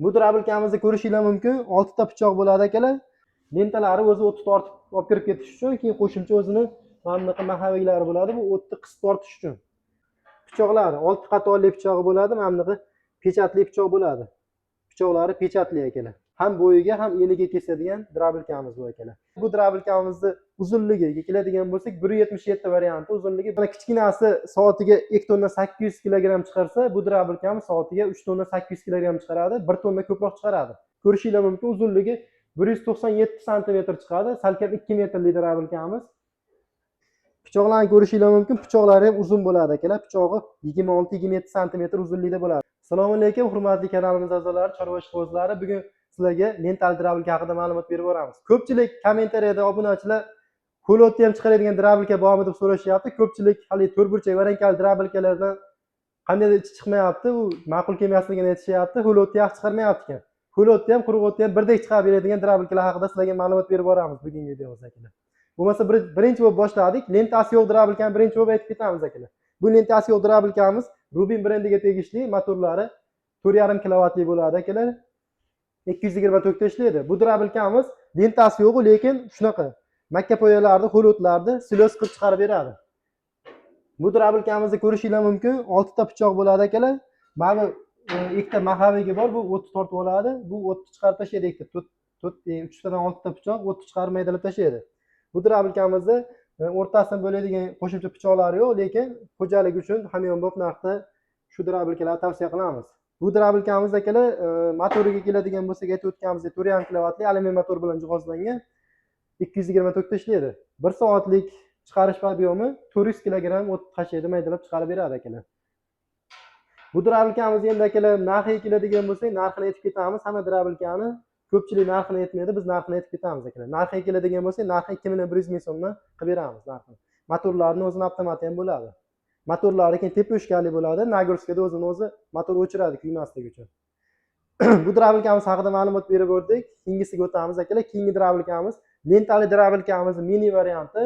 Bu drabilkamizni ko'rishingiz mumkin. 6 ta pichoq bo'ladi akalar. Lentalari o'zi o'tni tortib olib kirib ketish uchun, keyin qo'shimcha o'zini mana bunaqa mahaviylari bo'ladi. Bu o'tni qisib tortish uchun. Pichoqlari 6 qatorli pichog'i bo'ladi. Mana bunaqa pechatli pichoq bo'ladi. Pichoqlari pechatli akalar. Ham bo'yiga ham eniga kesadigan drabilkamiz bu akalar. Bu drabilkamizni uzunligiga keladigan bo'lsak 1.77 varianti uzunligi. Mana kichkinasi soatiga 2 tonna 800 kilogramm chiqarsa, bu drabilkamiz soatiga 3 tonna 800 kilogramm chiqaradi, 1 tonna ko'proq chiqaradi. Ko'rishingiz mumkin, uzunligi 197 santimetr chiqadi, salkam 2 metrli drabilkamiz. Pichoqlarni ko'rishingiz mumkin, pichoqlari ham uzun bo'ladi akalar. Pichog'i 26-27 santimetr uzunlikda bo'ladi. Assalomu alaykum, hurmatli kanalimiz a'zolari, chorva ishqibozlari. Bugun sizlarga lentali drabilka haqida ma'lumot berib boramiz. Ko'pchilik kommentariyada obunachilar ho'lotni ham chiqaradigan drabilka bormi deb so'rashyapti. Ko'pchilik hali to'rtburchak varinkali drabilkalardan qandaydir ichi chiqmayapti, u ma'qul kelmasligini aytishyapti. Ho'lotni yaxshi chiqarmayapti ekan. Ho'lotni ham, quruq ham birdek chiqarib beradigan drabilkalar haqida sizlarga ma'lumot berib boramiz bugungi videomizda akalar. Bo'lmasa birinchi bo'lib boshladik. Lentasi yo'q drabilkani birinchi bo'lib aytib ketamiz akalar. Bu lentasi yo'q drabilkamiz Rubin brendiga tegishli, motorlari 4,5 kilovatli bo'ladi akalar. 224 ta ishlaydi. Bu drabilkamiz lentasi yo'q, lekin shunaqa makka poyalarni, ho'lotlarni silos qilib chiqarib beradi. Bu drabilkamizni ko'rishingiz mumkin. 6 ta pichoq bo'ladi akalar. Mana ikkita mahaviyga bor, bu o'tni tortib oladi. Bu o'tni chiqarib tashlaydi ikkita. 3 tadan 6 ta pichoq o'tni chiqarib maydalab tashlaydi. Bu drabilkamizni o'rtasidan bo'ladigan qo'shimcha pichoqlari yo'q, lekin xo'jalik uchun hamyonbop narxda shu drabilkalarni tavsiya qilamiz. Bu drabilkamiz akalar motoriga keladigan bo'lsak, aytib o'tganimizdek 4,5 kilovatli alyumin motor bilan jihozlangan. 224 ta ishlaydi. 1 soatlik chiqarish obyomi 400 kilogramm o't tashlaydi, maydalab chiqarib beradi akalar. Bu drabilkamiz endi akalar narxiga keladigan bo'lsak, narxini aytib ketamiz. Hamma drabilkani ko'pchilik narxini aytmaydi, biz narxini aytib ketamiz akalar. Narxiga keladigan bo'lsak, narxi 2.100 ming so'mdan qilib beramiz narxini. Motorlarning o'zini avtomati ham bo'ladi. Motorlari keyin teposhkali bo'ladi. Nagurskada o'zini-o'zi motor o'chiradi kuymasligi uchun. Bu drabilkamiz haqida ma'lumot berib o'tdik. Keyingisiga o'tamiz akalar. Keyingi drabilkamiz lentali drabilkamiz mini varianti.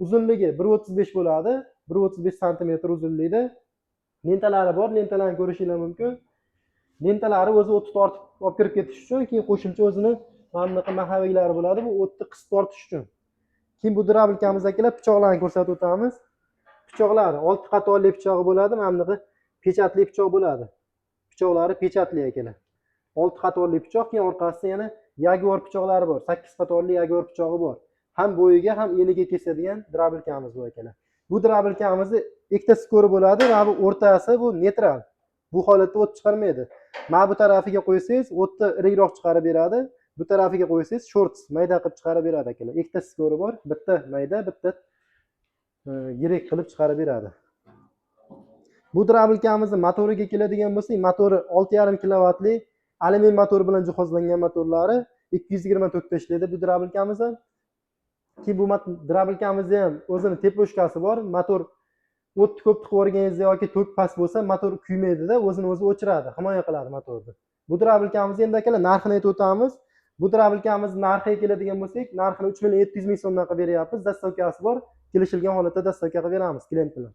Uzunligi 1.35 bo'ladi. 1.35 santimetr uzunlikda. Lentalari bor, lentalarni ko'rishingiz mumkin. Lentalari o'zi o'tni tortib olib kirib ketish uchun, keyin qo'shimcha o'zini mana bunaqa mahaviylari bo'ladi, bu o'tni qisib tortish uchun. Keyin bu drabilkamiz akalar pichoqlarni ko'rsatib o'tamiz. Pichoqlari 6 qatorli pichog'i bo'ladi, mana bunaqa pechatli pichoq bo'ladi. Pichoqlari pechatli akalar. 6 qatorli pichoq, keyin orqasida yana Jaguar pichoqlari bor. 8 qatorli Jaguar pichog'i bor. Ham bo'yiga ham eniga kesadigan drabilkamiz bu akalar. Bu drabilkamizni ikkita skori bo'ladi va bu o'rtasi bu neytral. Bu holatda o't chiqarmaydi. Mana bu tarafiga qo'ysangiz, o'tni irikroq chiqarib beradi. Bu tarafiga qo'ysangiz, short mayda qilib chiqarib beradi akalar. Ikkita skori bor, bitta mayda, bitta yirik qilib chiqarib beradi. Bu drabilkamizning motoriga keladigan bo'lsak, motori 6,5 kilovatli alyumin motor bilan jihozlangan motorlari 224 ta ishlaydi bu drabilkamiz ham. Ki bu drabilkamizda ham o'zini teposhkasi bor. Motor o'tni ko'p tiqib o'rganingizda yoki tok past bo'lsa, motor kuymaydi-da, o'zini o'zi o'chiradi, himoya qiladi motorni. Bu drabilkamiz endi akalar narxini aytib o'tamiz. Bu drabilkamiz narxiga keladigan bo'lsak, narxini 3.700 ming so'mdan qilib beryapmiz. Dastavkasi bor. Kelishilgan holatda dastavka qilib beramiz klient bilan.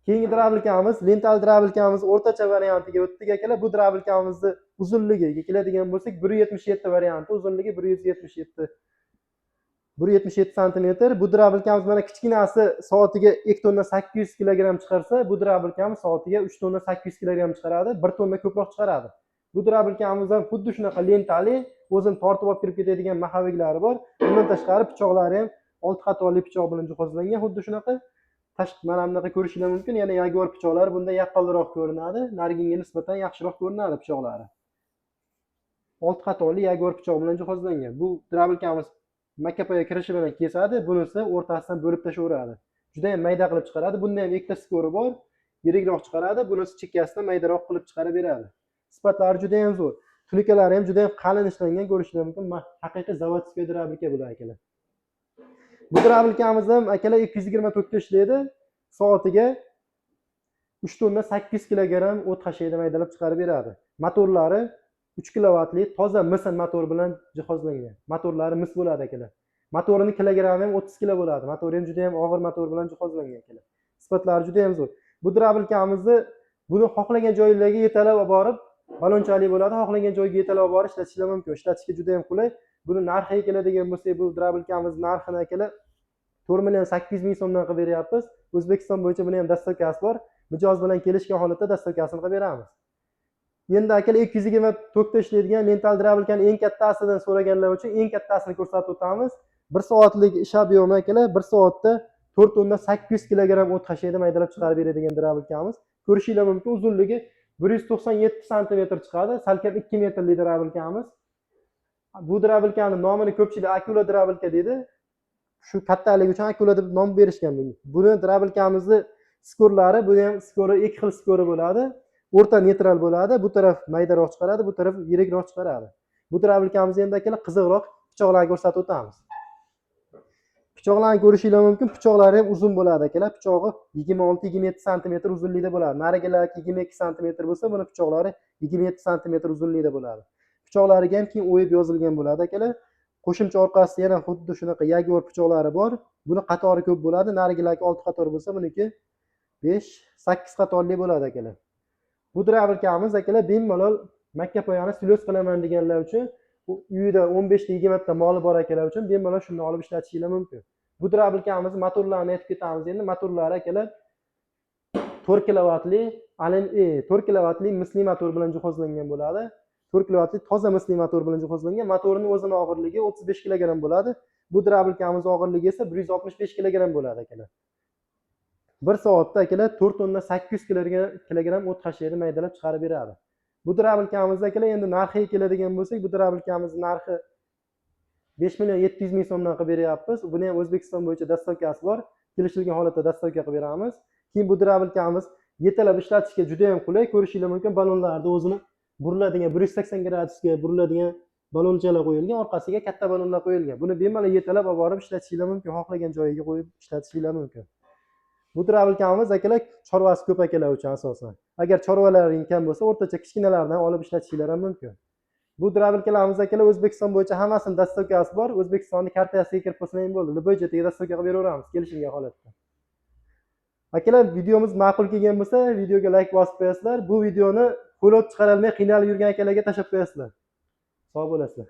Keyingi drabilkamiz, lentali drabilkamiz o'rtacha variantiga o'tdik akalar. Bu drabilkamizning uzunligiga keladigan bo'lsak, 1.77 varianti, uzunligi 1.77 santimetr. Bu drabilkamiz mana kichkinasi soatiga 2 tonna 800 kilogramm chiqarsa, bu drabilkamiz soatiga 3 tonna 800 kilogramm chiqaradi, 1 tonna ko'proq chiqaradi. Bu drabilkamiz ham xuddi shunaqa lentali, o'zini tortib olib kirib ketadigan mahaviylari bor. Bundan tashqari pichoqlari ham 6 qatorli pichoq bilan jihozlangan, xuddi shunaqa. Tashqi mana bunaqa ko'rishingiz mumkin. Yana Jaguar pichoqlari bunda yaqqolroq ko'rinadi, narigiga nisbatan yaxshiroq ko'rinadi pichoqlari. 6 qatorli Jaguar pichoq bilan jihozlangan. Bu drabilkamiz makkapoya kirishi bilan kesadi, bunisi o'rtasidan bo'lib tashaveradi. Juda ham mayda qilib chiqaradi. Bunda ham ikkita skori bor, yirikroq chiqaradi, bunisi chekkasidan maydaroq qilib chiqarib beradi. Sifatlari juda ham zo'r. Tunikalari ham juda ham qalin ishlangan, ko'rishingiz mumkin. Haqiqiy zavodskiy drabilka bular akalar. Bu drabilkamiz ham akalar 224 ta ishlaydi. Soatiga 3 tonna 800 kilogramm o't tashlaydi, maydalab chiqarib beradi. Motorlari 3 kilovatli toza mis motor bilan jihozlangan. Motorlari mis bo'ladi akalar. Motorining kilogrammi ham 30 kilo bo'ladi. Motori ham juda ham og'ir motor bilan jihozlangan akalar. Sifatlari juda ham zo'r. Bu drabilkamizni buni xohlagan joylarga yetalab olib borib Balonchalik bo'ladi, xohlagan joyga yetalab olib borib ishlatishingiz mumkin. Ishlatishga juda ham qulay. Buni narxiga keladigan bo'lsak, bu drabilkamiz narxini akalar 4.800.000 so'mdan qilib beryapmiz. O'zbekiston bo'yicha buni ham dastavkasi bor. Mijoz bilan kelishgan holatda dastavkasini qilib beramiz. Endi akalar 220 tokda ishlaydigan mental drabilkani eng kattasidan so'raganlar uchun eng kattasini ko'rsatib o'tamiz. 1 soatlik ish ob'yomi akalar 1 soatda 4.800 kilogramm o't hashayda maydalab chiqarib beradigan drabilkamiz. Ko'rishingiz mumkin, uzunligi 197 santimetr chiqadi. Salkam 2 metrlik drabilkamiz. Bu drabilkani nomini ko'pchilik Akula drabilka deydi. Shu kattaligi uchun Akula deb nom berishgan bunga. Buni drabilkamizni skorlari, bu ham skori ikki xil skori bo'ladi. O'rta neytral bo'ladi. Bu taraf maydaroq chiqaradi, bu taraf yirikroq chiqaradi. Bu drabilkamizni endi akalar qiziqroq pichoqlarni ko'rsatib o'tamiz. Pichoqlarni ko'rishingiz mumkin. Pichoqlari ham uzun bo'ladi akalar. Pichog'i 26-27 santimetr uzunlikda bo'ladi. Narigilar 22 santimetr bo'lsa, buni pichoqlari 27 santimetr uzunlikda bo'ladi. Pichoqlariga ham keyin o'yib yozilgan bo'ladi akalar. Qo'shimcha orqasida yana xuddi shunaqa Jaguar pichoqlari bor. Buni qatori ko'p bo'ladi. Narigilarga 6 qator bo'lsa, buniki 5-8 qatorli bo'ladi akalar. Bu drabilkamiz akalar bemalol makkapoyani silyos qilaman deganlar uchun, uyida 15 ta 20 ta moli bor akalar uchun bemalol shuni olib ishlatishingiz mumkin. Bu drabilkamiz motorlarini aytib ketamiz endi. Motorlari akalar 4 kilovatli 4 kilovatli misli motor bilan jihozlangan bo'ladi. 4 kilovatli toza misli motor bilan jihozlangan. Motorining o'zining og'irligi 35 kilogramm bo'ladi. Bu drabilkamiz og'irligi esa 165 kilogramm bo'ladi akalar. 1 soatda akalar 4.800 kilogramm o't hashayni maydalab chiqarib beradi. Bu drabilkamiz akalar endi narxiga keladigan bo'lsak, bu drabilkamiz narxi 5.700.000 so'mdan qilib beryapmiz. Buni ham O'zbekiston bo'yicha dastavkasi bor. Kelishilgan holatda dastavka qilib beramiz. Keyin bu drabilkamiz yetalab ishlatishga juda ham qulay. Ko'rishingiz mumkin, balonlarda o'zini buriladigan 180 gradusga buriladigan balonchalar qo'yilgan, orqasiga katta balonlar qo'yilgan. Buni bemalol yetalab olib borib ishlatishingiz mumkin, xohlagan joyiga qo'yib ishlatishingiz mumkin. Bu drabilkamiz akalar chorvasi ko'p akalar uchun asosan. Agar chorvalaring kam bo'lsa, o'rtacha kichkinalardan olib ishlatishingiz ham mumkin. Bu drabilkalarimiz akalar O'zbekiston bo'yicha hammasini dastavkasi bor. O'zbekistonning kartasiga kirib qolsa ham bo'ldi. Любой joyga dastavka qilib beraveramiz kelishilgan holatda. Akalar, videomiz ma'qul kelgan bo'lsa, videoga like bosib qo'yasizlar. Bu videoni qo'lga chiqara olmay qiynalib yurgan akalarga tashlab qo'yasizlar. Sog' bo'lasizlar.